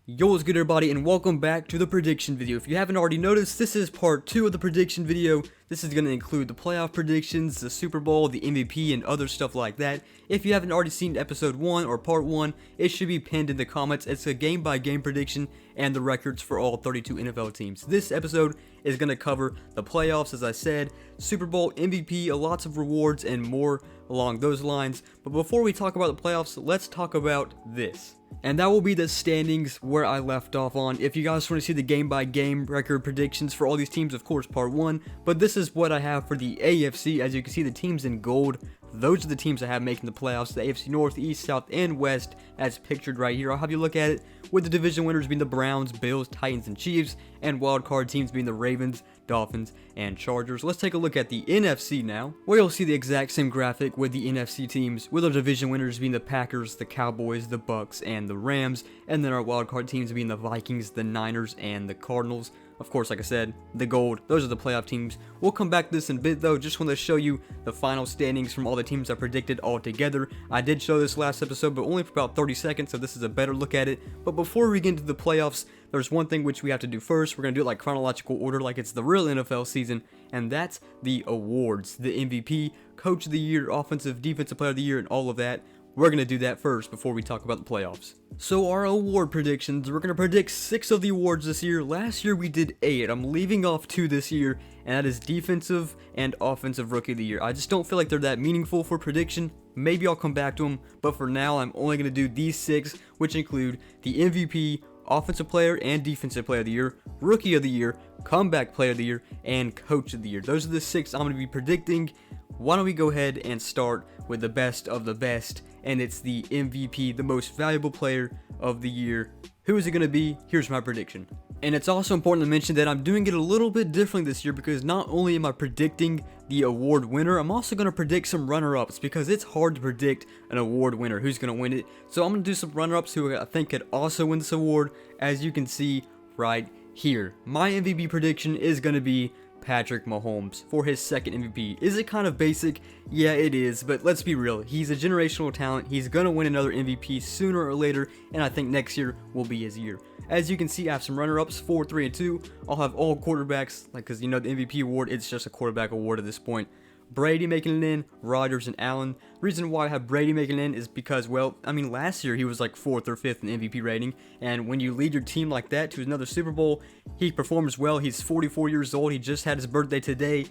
Yo, what's good everybody, and welcome back to the prediction video. If you haven't already noticed, this is part 2 of the prediction video. This is going to include the playoff predictions, the Super Bowl, the MVP, and other stuff like that. If you haven't already seen episode 1 or part 1, it should be pinned in the comments. It's a game-by-game prediction and the records for all 32 NFL teams. This episode is going to cover the playoffs, as I said, Super Bowl, MVP, lots of rewards, and more along those lines. But before we talk about the playoffs, let's talk about this. And that will be the standings where I left off on. If you guys want to see the game-by-game record predictions for all these teams, of course, part 1. But this is what I have for the AFC. As you can see, the teams in gold, those are the teams I have making the playoffs. The AFC North, East, South, and West, as pictured right here. I'll have you look at it, with the division winners being the Browns, Bills, Titans, and Chiefs, and wildcard teams being the Ravens, Dolphins, and Chargers. Let's take a look at the NFC now, where you'll see the exact same graphic with the NFC teams, with our division winners being the Packers, the Cowboys, the Bucks, and the Rams, and then our wildcard teams being the Vikings, the Niners, and the Cardinals. Of course, like I said, the gold, those are the playoff teams. We'll come back to this in a bit though. Just want to show you the final standings from all the teams I predicted all together. I did show this last episode, but only for about 30 seconds, so this is a better look at it. But before we get into the playoffs, there's one thing which we have to do first. We're going to do it like chronological order, like it's the real NFL season, and that's the awards. The MVP, Coach of the Year, Offensive, Defensive Player of the Year, and all of that. We're going to do that first before we talk about the playoffs. So our award predictions, we're going to predict 6 of the awards this year. Last year we did 8. I'm leaving off 2 this year, and that is Defensive and Offensive Rookie of the Year. I just don't feel like they're that meaningful for prediction. Maybe I'll come back to them, but for now I'm only going to do these 6, which include the MVP, Offensive Player and Defensive Player of the Year, Rookie of the Year, Comeback Player of the Year, and Coach of the Year. Those are the 6 I'm going to be predicting. Why don't we go ahead and start with the best of the best, and it's the MVP, the most valuable player of the year. Who is it going to be? Here's my prediction. And it's also important to mention that I'm doing it a little bit differently this year, because not only am I predicting the award winner, I'm also going to predict some runner-ups, because it's hard to predict an award winner, who's going to win it. So I'm going to do some runner-ups who I think could also win this award, as you can see right here. My MVP prediction is going to be Patrick Mahomes for his second MVP. Is it kind of basic? Yeah, it is, but let's be real. He's a generational talent. He's going to win another MVP sooner or later, and I think next year will be his year. As you can see, I have some runner-ups, 4, 3, and 2. I'll have all quarterbacks, because you know the MVP award, it's just a quarterback award at this point. Brady making it in, Rodgers, and Allen. Reason why I have Brady making it in is because, well, I mean, last year he was like 4th or 5th in MVP rating, and when you lead your team like that to another Super Bowl, he performs well. He's 44 years old. He just had his birthday today.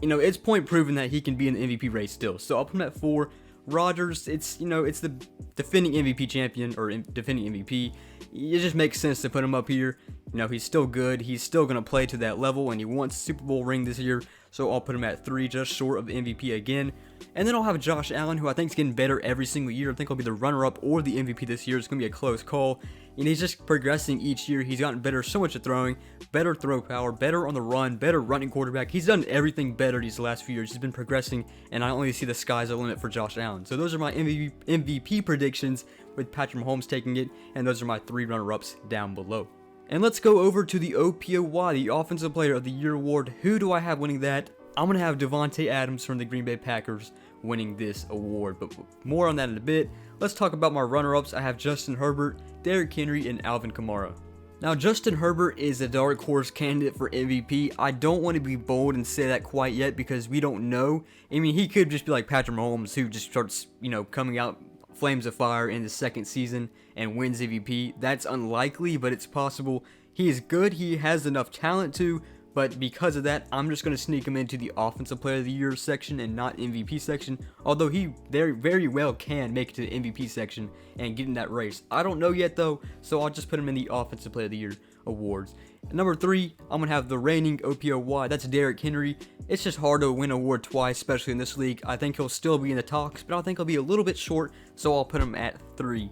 You know, it's point proven that he can be in the MVP race still. So I'll put him at 4. Rodgers, it's the defending MVP champion, or defending MVP. It just makes sense to put him up here. You know, he's still good. He's still going to play to that level, and he wants Super Bowl ring this year. So I'll put him at 3, just short of MVP again. And then I'll have Josh Allen, who I think is getting better every single year. I think he'll be the runner-up or the MVP this year. It's going to be a close call. And he's just progressing each year. He's gotten better so much at throwing, better throw power, better on the run, better running quarterback. He's done everything better these last few years. He's been progressing, and I only see the sky's the limit for Josh Allen. So those are my MVP predictions, with Patrick Mahomes taking it, and those are my 3 runner-ups down below. And let's go over to the OPOY, the Offensive Player of the Year award. Who do I have winning that? I'm going to have Davante Adams from the Green Bay Packers winning this award, but more on that in a bit. Let's talk about my runner-ups. I have Justin Herbert, Derrick Henry, and Alvin Kamara. Now, Justin Herbert is a dark horse candidate for MVP. I don't want to be bold and say that quite yet, because we don't know. I mean, he could just be like Patrick Mahomes, who just starts, coming out flames of fire in the second season and wins MVP. That's unlikely, but it's possible. He is good. He has enough talent to, but because of that, I'm just going to sneak him into the Offensive Player of the Year section and not MVP section, although he very well can make it to the MVP section and get in that race. I don't know yet though, so I'll just put him in the Offensive Player of the Year awards. At number 3, I'm going to have the reigning OPOY, that's Derrick Henry. It's just hard to win an award twice, especially in this league. I think he'll still be in the talks, but I think he'll be a little bit short, so I'll put him at 3.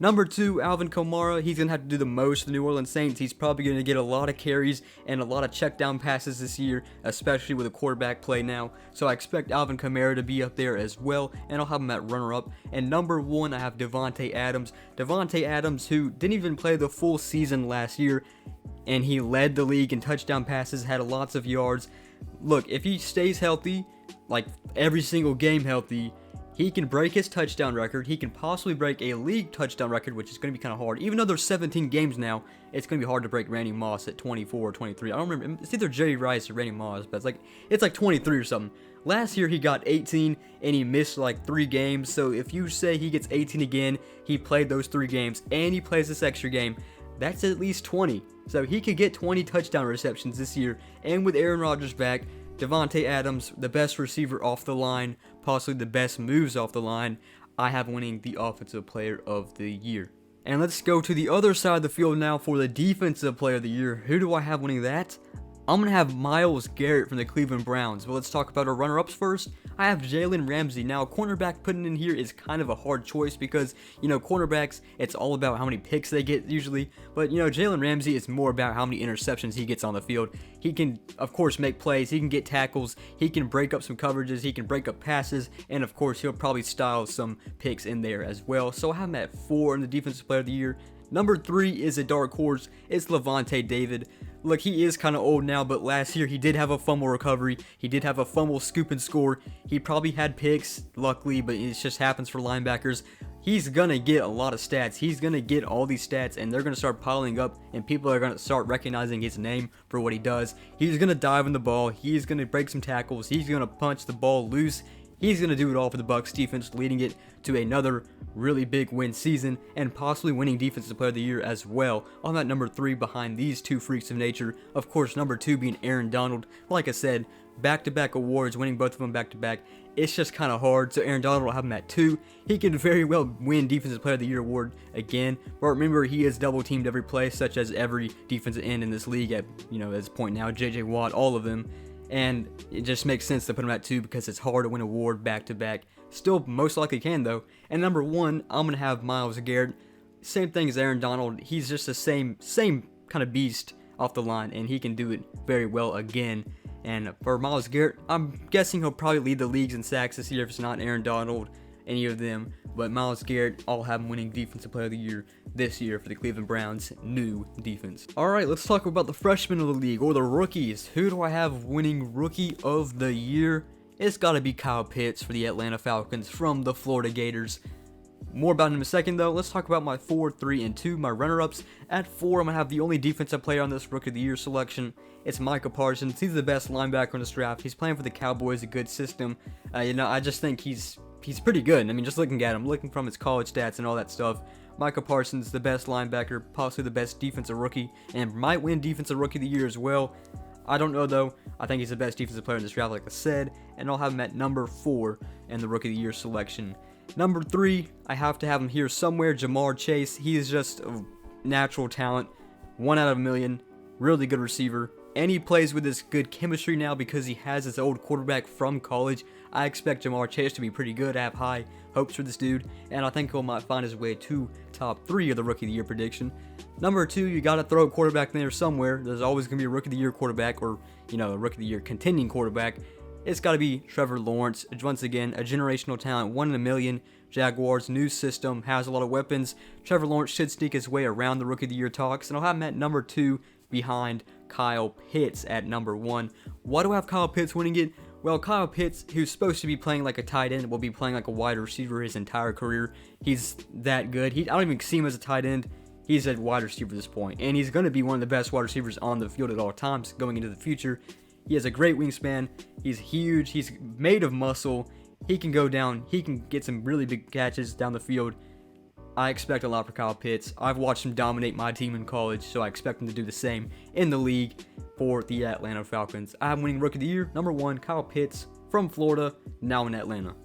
Number 2, Alvin Kamara. He's going to have to do the most for the New Orleans Saints. He's probably going to get a lot of carries and a lot of check down passes this year, especially with a quarterback play now. So I expect Alvin Kamara to be up there as well, and I'll have him at runner-up. And number 1, I have Davante Adams. Davante Adams, who didn't even play the full season last year, and he led the league in touchdown passes, had lots of yards. Look, if he stays healthy, like every single game healthy, He can break his touchdown record. He can possibly break a league touchdown record, which is going to be kind of hard. Even though there's 17 games now, it's going to be hard to break Randy Moss at 24 or 23. I don't remember. It's either Jerry Rice or Randy Moss, but it's like 23 or something. Last year, he got 18, and he missed like 3 games. So if you say he gets 18 again, he played those 3 games, and he plays this extra game, that's at least 20. So he could get 20 touchdown receptions this year. And with Aaron Rodgers back, Devontae Adams, the best receiver off the line, possibly the best moves off the line, I have winning the Offensive Player of the Year. And let's go to the other side of the field now for the Defensive Player of the Year. Who do I have winning that? I'm going to have Myles Garrett from the Cleveland Browns. But let's talk about our runner-ups first. I have Jalen Ramsey. Now, cornerback putting in here is kind of a hard choice because, cornerbacks, it's all about how many picks they get usually. But, Jalen Ramsey is more about how many interceptions he gets on the field. He can, of course, make plays. He can get tackles. He can break up some coverages. He can break up passes. And, of course, he'll probably style some picks in there as well. So I have him at 4 in the Defensive Player of the Year. Number 3 is a dark horse. It's Levante David. Look, he is kind of old now, but last year he did have a fumble recovery. He did have a fumble scoop and score. He probably had picks, luckily, but it just happens for linebackers. He's going to get a lot of stats. He's going to get all these stats, and they're going to start piling up, and people are going to start recognizing his name for what he does. He's going to dive in the ball. He's going to break some tackles. He's going to punch the ball loose. He's going to do it all for the Bucs defense, leading it to another really big win season and possibly winning Defensive Player of the Year as well. I'm at number 3 behind these 2 freaks of nature. Of course, number 2 being Aaron Donald. Like I said, back-to-back awards, winning both of them back-to-back. It's just kind of hard, so Aaron Donald will have him at 2. He can very well win Defensive Player of the Year award again, but remember, he is double-teamed every play, such as every defensive end in this league at, at this point now, J.J. Watt, all of them. And it just makes sense to put him at 2 because it's hard to win an award back-to-back. Still most likely can, though. And number 1, I'm going to have Myles Garrett. Same thing as Aaron Donald. He's just the same kind of beast off the line, and he can do it very well again. And for Myles Garrett, I'm guessing he'll probably lead the leagues in sacks this year if it's not Aaron Donald, any of them. But Myles Garrett, I'll have him winning Defensive Player of the Year this year for the Cleveland Browns' new defense. Alright, let's talk about the freshmen of the league, or the rookies. Who do I have winning Rookie of the Year? It's got to be Kyle Pitts for the Atlanta Falcons from the Florida Gators. More about him in a second, though. Let's talk about my 4, 3, and 2, my runner-ups. At 4, I'm going to have the only defensive player on this Rookie of the Year selection. It's Micah Parsons. He's the best linebacker in this draft. He's playing for the Cowboys, a good system. I just think he's pretty good. I mean, just looking at him, looking from his college stats and all that stuff. Micah Parsons, the best linebacker, possibly the best defensive rookie, and might win Defensive Rookie of the Year as well. I don't know, though. I think he's the best defensive player in this draft, like I said, and I'll have him at number 4 in the Rookie of the Year selection. Number 3, I have to have him here somewhere, Jamar Chase. He is just a natural talent, 1 out of a million, really good receiver, and he plays with this good chemistry now because he has his old quarterback from college. I expect Jamar Chase to be pretty good. I have high hopes for this dude, and I think he might find his way to top 3 of the Rookie of the Year prediction. Number 2, you got to throw a quarterback in there somewhere. There's always going to be a Rookie of the Year quarterback, or, a Rookie of the Year contending quarterback. It's got to be Trevor Lawrence. Once again, a generational talent, 1 in a million. Jaguars, new system, has a lot of weapons. Trevor Lawrence should sneak his way around the Rookie of the Year talks, and I'll have him at number 2 behind Kyle Pitts at number 1. Why do I have Kyle Pitts winning it? Well, Kyle Pitts, who's supposed to be playing like a tight end, will be playing like a wide receiver his entire career. He's that good. I don't even see him as a tight end. He's a wide receiver at this point, and he's going to be one of the best wide receivers on the field at all times going into the future. He has a great wingspan. He's huge. He's made of muscle. He can go down. He can get some really big catches down the field. I expect a lot for Kyle Pitts. I've watched him dominate my team in college, so I expect him to do the same in the league for the Atlanta Falcons. I have winning Rookie of the Year, number 1, Kyle Pitts from Florida, now in Atlanta.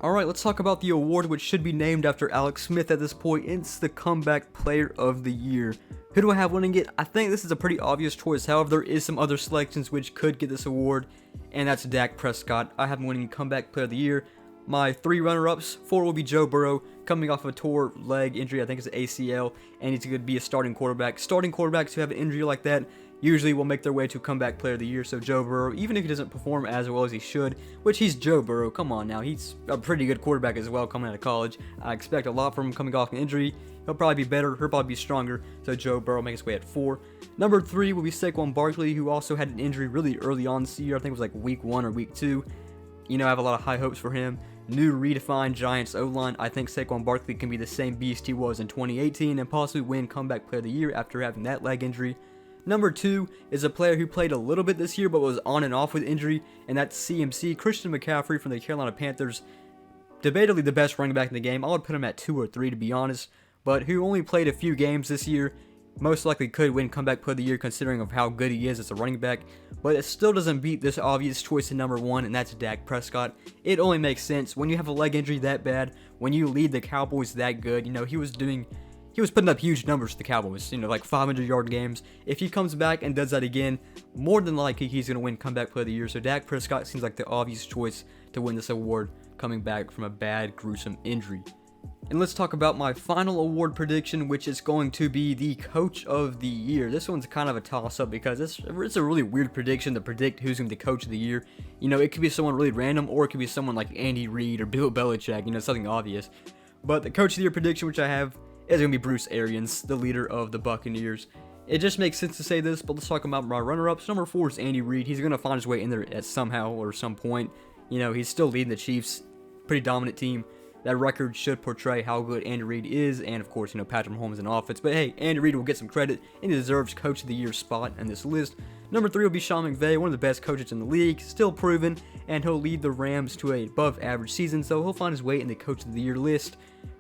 Alright, let's talk about the award, which should be named after Alex Smith at this point. It's the Comeback Player of the Year. Who do I have winning it? I think this is a pretty obvious choice. However, there is some other selections which could get this award, and that's Dak Prescott. I have him winning Comeback Player of the Year. My 3 runner-ups, 4 will be Joe Burrow, coming off a torn leg injury, I think it's an ACL, and he's going to be a starting quarterback. Starting quarterbacks who have an injury like that usually will make their way to Comeback Player of the Year, so Joe Burrow, even if he doesn't perform as well as he should, which he's Joe Burrow, come on now, he's a pretty good quarterback as well coming out of college. I expect a lot from him coming off an injury. He'll probably be better, he'll probably be stronger, so Joe Burrow makes his way at 4. Number 3 will be Saquon Barkley, who also had an injury really early on this year. I think it was like week 1 or week 2. I have a lot of high hopes for him. new redefined Giants O-line. I think Saquon Barkley can be the same beast he was in 2018 and possibly win Comeback Player of the Year after having that leg injury. Number 2 is a player who played a little bit this year but was on and off with injury, and that's CMC, Christian McCaffrey from the Carolina Panthers. Debatably the best running back in the game. I would put him at 2 or 3 to be honest, but who only played a few games this year. Most likely could win Comeback Player of the Year considering of how good he is as a running back, but it still doesn't beat this obvious choice in number 1, and that's Dak Prescott. It only makes sense when you have a leg injury that bad, when you lead the Cowboys that good. You know, he was putting up huge numbers for the Cowboys, you know, like 500-yard games. If he comes back and does that again, more than likely he's going to win Comeback Player of the Year, so Dak Prescott seems like the obvious choice to win this award coming back from a bad, gruesome injury. And let's talk about my final award prediction, which is going to be the Coach of the Year. This one's kind of a toss-up because it's a really weird prediction to predict who's going to be the Coach of the Year. You know, it could be someone really random, or it could be someone like Andy Reid or Bill Belichick, you know, something obvious. But the Coach of the Year prediction, which I have, is going to be Bruce Arians, the leader of the Buccaneers. It just makes sense to say this, but let's talk about my runner-ups. Number 4 is Andy Reid. He's going to find his way in there at somehow or some point. You know, he's still leading the Chiefs. Pretty dominant team. That record should portray how good Andy Reid is, and of course, you know, Patrick Mahomes in offense. But hey, Andy Reid will get some credit, and he deserves Coach of the Year spot in this list. Number 3 will be Sean McVay, one of the best coaches in the league, still proven, and he'll lead the Rams to a above-average season, so he'll find his way in the Coach of the Year list.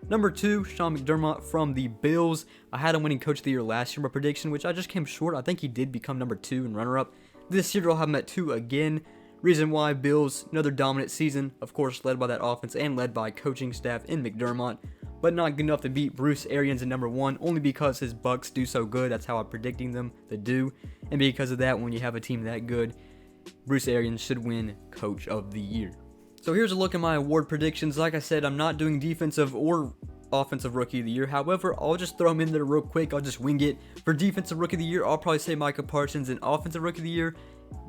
Number 2, Sean McDermott from the Bills. I had him winning Coach of the Year last year by prediction, which I just came short. I think he did become number 2 and runner-up. This year, I'll have him at 2 again. Reason why: Bills, another dominant season, of course led by that offense and led by coaching staff in McDermott, but not good enough to beat Bruce Arians in number 1, only because his Bucks do so good. That's how I'm predicting them to do, and because of that, when you have a team that good, Bruce Arians should win Coach of the Year. So here's a look at my award predictions. Like I said, I'm not doing defensive or offensive rookie of the year. However, I'll just throw them in there real quick. I'll just wing it. For defensive rookie of the year, I'll probably say Micah Parsons, and offensive rookie of the year,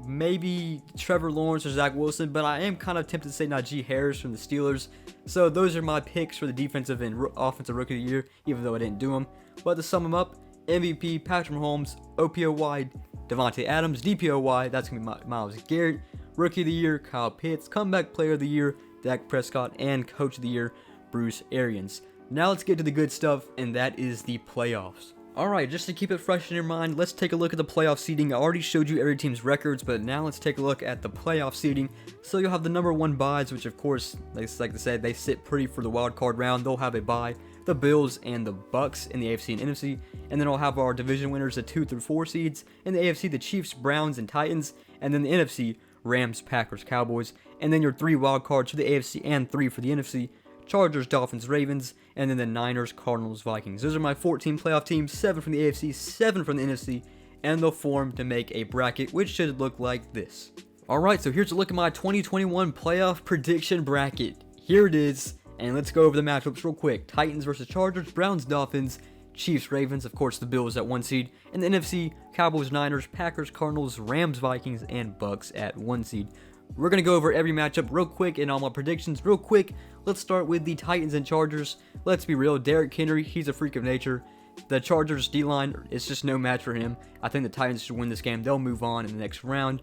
maybe Trevor Lawrence or Zach Wilson, but I am kind of tempted to say Najee Harris from the Steelers. So those are my picks for the defensive and offensive rookie of the year, even though I didn't do them. But to sum them up: MVP, Patrick Mahomes; OPOY, Devontae Adams; DPOY, that's going to be Myles Garrett; Rookie of the Year, Kyle Pitts; Comeback Player of the Year, Dak Prescott; and Coach of the Year, Bruce Arians. Now let's get to the good stuff, and that is the playoffs. Alright, just to keep it fresh in your mind, let's take a look at the playoff seeding. I already showed you every team's records, but now let's take a look at the playoff seeding. So you'll have the number 1 byes, which of course, like I said, they sit pretty for the wild card round. They'll have a bye, the Bills and the Bucks in the AFC and NFC. And then I'll have our division winners, the 2 through 4 seeds. In the AFC, the Chiefs, Browns, and Titans. And then the NFC, Rams, Packers, Cowboys. And then your 3 wild cards for the AFC and 3 for the NFC. Chargers, Dolphins, Ravens, and then the Niners, Cardinals, Vikings. Those are my 14 playoff teams, 7 from the AFC, 7 from the NFC, and they'll form to make a bracket, which should look like this. Alright, so here's a look at my 2021 playoff prediction bracket. Here it is, and let's go over the matchups real quick. Titans versus Chargers, Browns, Dolphins, Chiefs, Ravens, of course the Bills at 1 seed, and the NFC, Cowboys, Niners, Packers, Cardinals, Rams, Vikings, and Bucks at 1 seed. We're going to go over every matchup real quick and all my predictions real quick. Let's start with the Titans and Chargers. Let's be real, Derrick Henry, he's a freak of nature. The Chargers D-line, it's just no match for him. I think the Titans should win this game. They'll move on in the next round.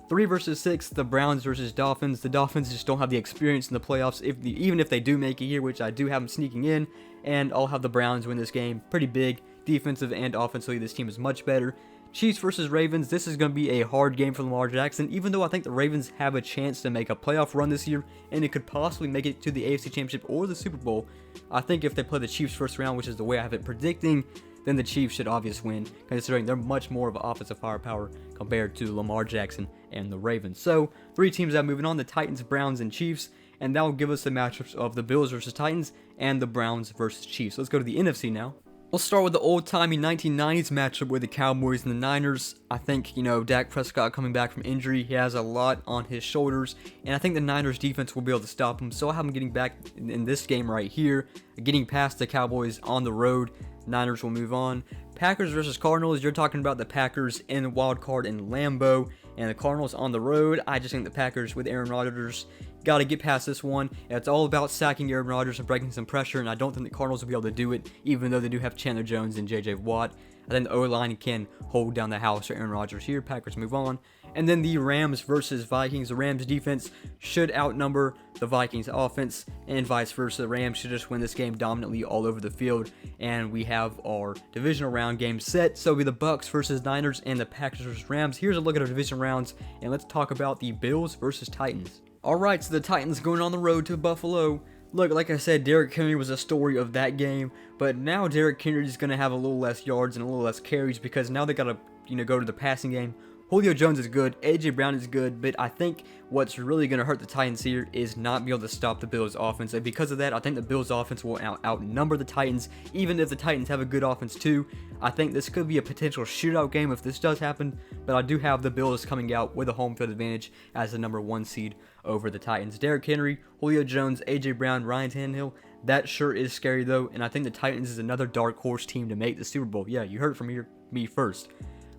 3 versus 6, the Browns versus Dolphins. The Dolphins just don't have the experience in the playoffs, even if they do make it here, which I do have them sneaking in. And I'll have the Browns win this game. Pretty big. Defensive and offensively, this team is much better. Chiefs versus Ravens. This is going to be a hard game for Lamar Jackson, even though I think the Ravens have a chance to make a playoff run this year, and it could possibly make it to the AFC Championship or the Super Bowl. I think if they play the Chiefs first round, which is the way I have it predicting, then the Chiefs should obviously win, considering they're much more of an offensive firepower compared to Lamar Jackson and the Ravens. So, 3 teams that are moving on: the Titans, Browns, and Chiefs, and that will give us the matchups of the Bills versus Titans and the Browns versus Chiefs. Let's go to the NFC now. We'll start with the old-timey 1990s matchup with the Cowboys and the Niners. I think, Dak Prescott coming back from injury, he has a lot on his shoulders, and I think the Niners defense will be able to stop him. So I have him getting back in this game right here, getting past the Cowboys on the road. Niners will move on. Packers versus Cardinals. You're talking about the Packers in the wild card in Lambeau, and the Cardinals on the road. I just think the Packers with Aaron Rodgers got to get past this one. It's all about sacking Aaron Rodgers and breaking some pressure, and I don't think the Cardinals will be able to do it, even though they do have Chandler Jones and J.J. Watt. I think the O-line can hold down the house for Aaron Rodgers here. Packers move on. And then the Rams versus Vikings. The Rams defense should outnumber the Vikings offense, and vice versa. The Rams should just win this game dominantly all over the field. And we have our divisional round game set. So it'll be the Bucks versus Niners and the Packers versus Rams. Here's a look at our division rounds, and let's talk about the Bills versus Titans. Alright, so the Titans going on the road to Buffalo. Look, like I said, Derrick Henry was a story of that game, but now Derrick Henry is going to have a little less yards and a little less carries because now they got to, go to the passing game. Julio Jones is good, AJ Brown is good, but I think what's really going to hurt the Titans here is not be able to stop the Bills offense. And because of that, I think the Bills offense will outnumber the Titans, even if the Titans have a good offense too. I think this could be a potential shootout game if this does happen, but I do have the Bills coming out with a home field advantage as the number 1 seed over the Titans. Derrick Henry, Julio Jones, AJ Brown, Ryan Tannehill, that sure is scary though, and I think the Titans is another dark horse team to make the Super Bowl. Yeah, you heard it from me first.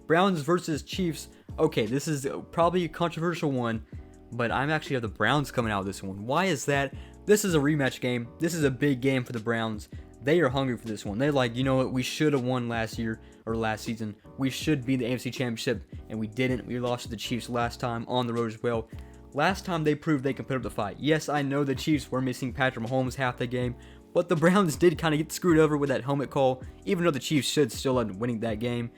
Browns versus Chiefs. Okay, this is probably a controversial one, but I'm actually have the Browns coming out of this one. Why is that? This is a rematch game. This is a big game for the Browns. They are hungry for this one. They're like, you know what, we should have won last season. We should be the AFC Championship, and we didn't. We lost to the Chiefs last time on the road as well. Last time they proved they can put up the fight. Yes, I know the Chiefs were missing Patrick Mahomes half the game, but the Browns did kind of get screwed over with that helmet call, even though the Chiefs should still end up winning that game.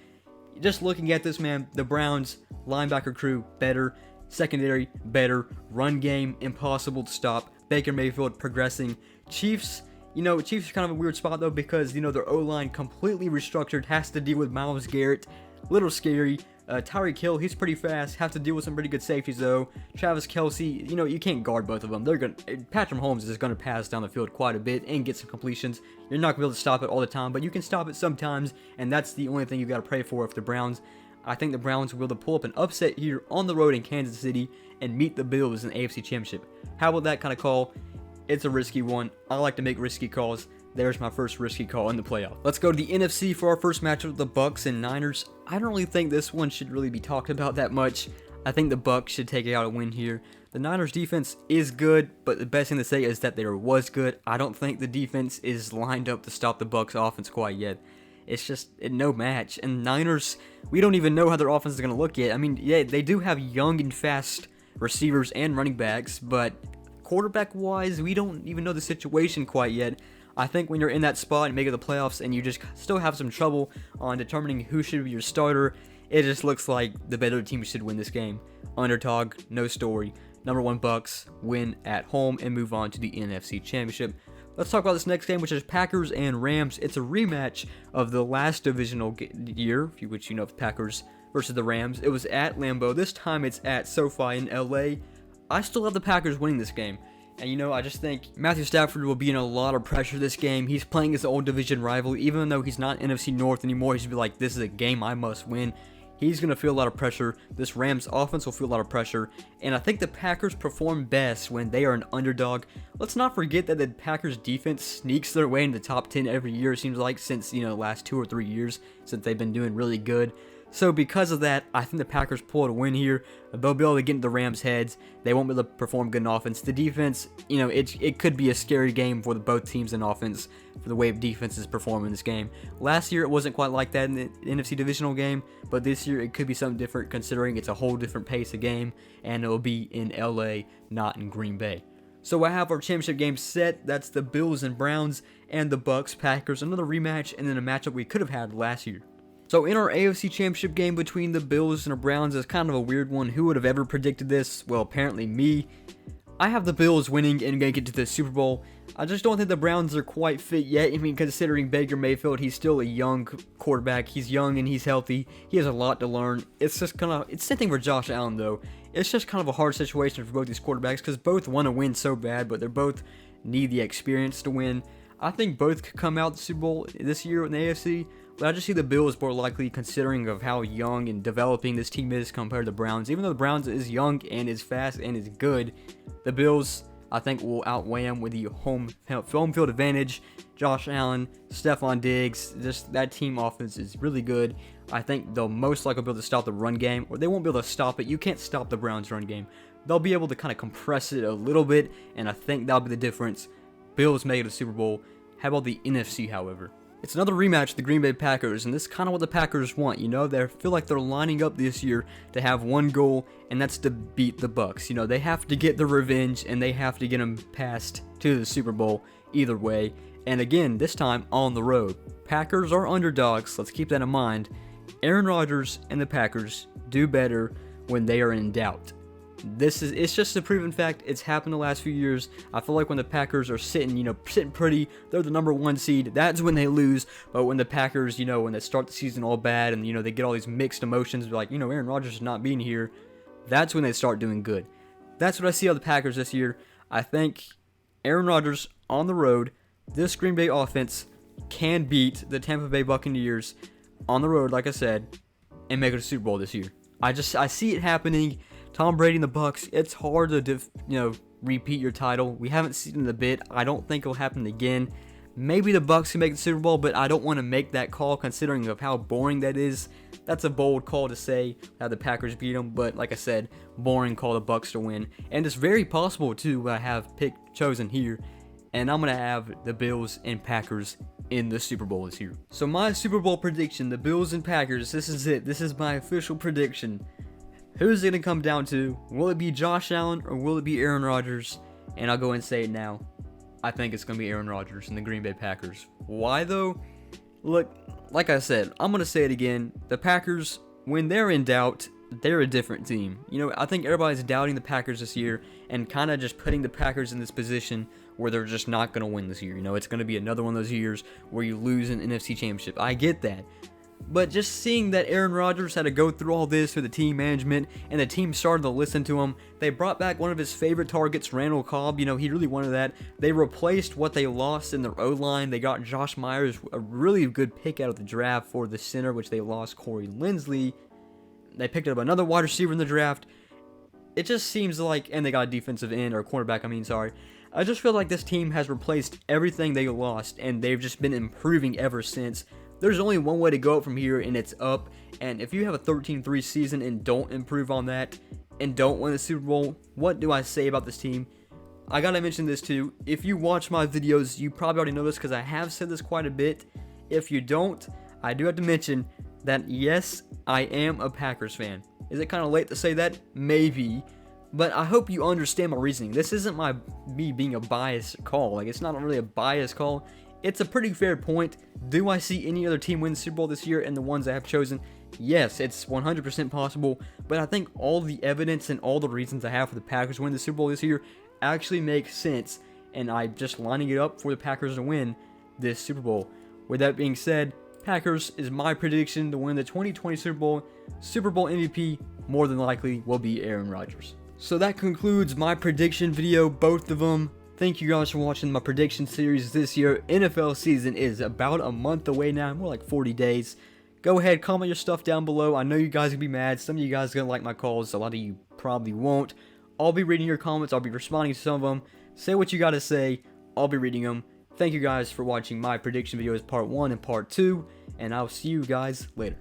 Just looking at this, man, the Browns linebacker crew better, secondary better, run game impossible to stop, Baker Mayfield progressing. Chiefs are kind of a weird spot though because their O-line completely restructured, has to deal with Myles Garrett, little scary. Tyreek Hill, he's pretty fast, have to deal with some pretty good safeties though. Travis Kelce, you can't guard both of them. Patrick Mahomes is gonna pass down the field quite a bit and get some completions. You're not gonna be able to stop it all the time, but you can stop it sometimes, and that's the only thing you gotta pray for if the Browns. I think the Browns will be able to pull up an upset here on the road in Kansas City and meet the Bills in the AFC Championship. How about that kind of call? It's a risky one. I like to make risky calls. There's my first risky call in the playoff. Let's go to the NFC for our first matchup, the Bucks and Niners. I don't really think this one should really be talked about that much. I think the Bucks should take out a win here. The Niners defense is good, but the best thing to say is that there was good. I don't think the defense is lined up to stop the Bucks offense quite yet. It's just no match. And Niners, we don't even know how their offense is going to look yet. I mean, yeah, they do have young and fast receivers and running backs, but quarterback-wise, we don't even know the situation quite yet. I think when you're in that spot and making the playoffs and you just still have some trouble on determining who should be your starter, it just looks like the better team should win this game. Underdog, no story. Number 1 Bucks win at home and move on to the NFC Championship. Let's talk about this next game, which is Packers and Rams. It's a rematch of the last divisional year, which the Packers versus the Rams. It was at Lambeau. This time it's at SoFi in LA. I still have the Packers winning this game. And I just think Matthew Stafford will be in a lot of pressure this game. He's playing his old division rival. Even though he's not NFC North anymore, he's going to be like, this is a game I must win. He's going to feel a lot of pressure. This Rams offense will feel a lot of pressure. And I think the Packers perform best when they are an underdog. Let's not forget that the Packers defense sneaks their way into the top 10 every year, it seems like, since, the last 2 or 3 years, since they've been doing really good. So because of that, I think the Packers pull out a win here. They'll be able to get into the Rams' heads. They won't be able to perform good in offense. The defense, it could be a scary game for both teams in offense for the way defenses perform in this game. Last year, it wasn't quite like that in the NFC divisional game, but this year it could be something different considering it's a whole different pace of game, and it'll be in LA, not in Green Bay. So I have our championship game set. That's the Bills and Browns and the Bucks, Packers, another rematch, and then a matchup we could have had last year. So in our AFC Championship game between the Bills and the Browns, is kind of a weird one. Who would have ever predicted this? Well, apparently me. I have the Bills winning and going to get to the Super Bowl. I just don't think the Browns are quite fit yet. I mean, considering Baker Mayfield, he's still a young quarterback. He's young and he's healthy. He has a lot to learn. It's just it's the same thing for Josh Allen, though. It's just kind of a hard situation for both these quarterbacks because both want to win so bad, but they both need the experience to win. I think both could come out the Super Bowl this year in the AFC. But I just see the Bills more likely considering of how young and developing this team is compared to the Browns. Even though the Browns is young and is fast and is good, the Bills, I think, will outweigh them with the home field advantage. Josh Allen, Stephon Diggs, just that team offense is really good. I think they'll most likely be able to stop the run game, or they won't be able to stop it. You can't stop the Browns' run game. They'll be able to kind of compress it a little bit, and I think that'll be the difference. Bills make it a Super Bowl. How about the NFC, however? It's another rematch of the Green Bay Packers, and this is kind of what the Packers want. You know, they feel like they're lining up this year to have one goal, and that's to beat the Bucs. You know, they have to get the revenge, and they have to get them past to the Super Bowl either way. And again, this time on the road. Packers are underdogs. Let's keep that in mind. Aaron Rodgers and the Packers do better when they are in doubt. It's just a proven fact. It's happened the last few years. I feel like when the Packers are sitting pretty, they're the number 1 seed, that's when they lose. But when the Packers, when they start the season all bad and, they get all these mixed emotions, like, Aaron Rodgers is not being here, that's when they start doing good. That's what I see out of the Packers this year. I think Aaron Rodgers on the road, this Green Bay offense can beat the Tampa Bay Buccaneers on the road, like I said, and make it a Super Bowl this year. I see it happening. Tom Brady and the Bucs, it's hard to repeat your title. We haven't seen it in a bit. I don't think it'll happen again. Maybe the Bucs can make the Super Bowl, but I don't want to make that call considering of how boring that is. That's a bold call to say, have the Packers beat them, but like I said, boring call the Bucs to win. And it's very possible to have pick chosen here, and I'm going to have the Bills and Packers in the Super Bowl this year. So my Super Bowl prediction, the Bills and Packers, this is it. This is my official prediction. Who's it going to come down to? Will it be Josh Allen or will it be Aaron Rodgers? And I'll go and say it now. I think it's going to be Aaron Rodgers and the Green Bay Packers. Why though? Look, like I said, I'm going to say it again. The Packers, when they're in doubt, they're a different team. I think everybody's doubting the Packers this year and kind of just putting the Packers in this position where they're just not going to win this year. It's going to be another one of those years where you lose an NFC Championship. I get that. But just seeing that Aaron Rodgers had to go through all this with the team management and the team started to listen to him. They brought back one of his favorite targets, Randall Cobb. He really wanted that. They replaced what they lost in their O-line. They got Josh Myers, a really good pick out of the draft for the center, which they lost Corey Linsley. They picked up another wide receiver in the draft. It just seems like, and they got a defensive end, or cornerback, I just feel like this team has replaced everything they lost, and they've just been improving ever since. There's only one way to go from here, and it's up. And if you have a 13-3 season and don't improve on that, and don't win the Super Bowl, what do I say about this team? I gotta mention this too. If you watch my videos, you probably already know this because I have said this quite a bit. If you don't, I do have to mention that yes, I am a Packers fan. Is it kind of late to say that? Maybe. But I hope you understand my reasoning. This isn't me being a biased call. It's not really a biased call. It's a pretty fair point. Do I see any other team win the Super Bowl this year and the ones I have chosen? Yes, it's 100% possible. But I think all the evidence and all the reasons I have for the Packers to win the Super Bowl this year actually make sense. And I'm just lining it up for the Packers to win this Super Bowl. With that being said, Packers is my prediction to win the 2020 Super Bowl. Super Bowl MVP more than likely will be Aaron Rodgers. So that concludes my prediction video, both of them. Thank you guys for watching my prediction series this year. NFL season is about a month away now, more like 40 days. Go ahead, comment your stuff down below. I know you guys are going to be mad. Some of you guys are going to like my calls. A lot of you probably won't. I'll be reading your comments. I'll be responding to some of them. Say what you got to say. I'll be reading them. Thank you guys for watching my prediction videos part 1 and part 2. And I'll see you guys later.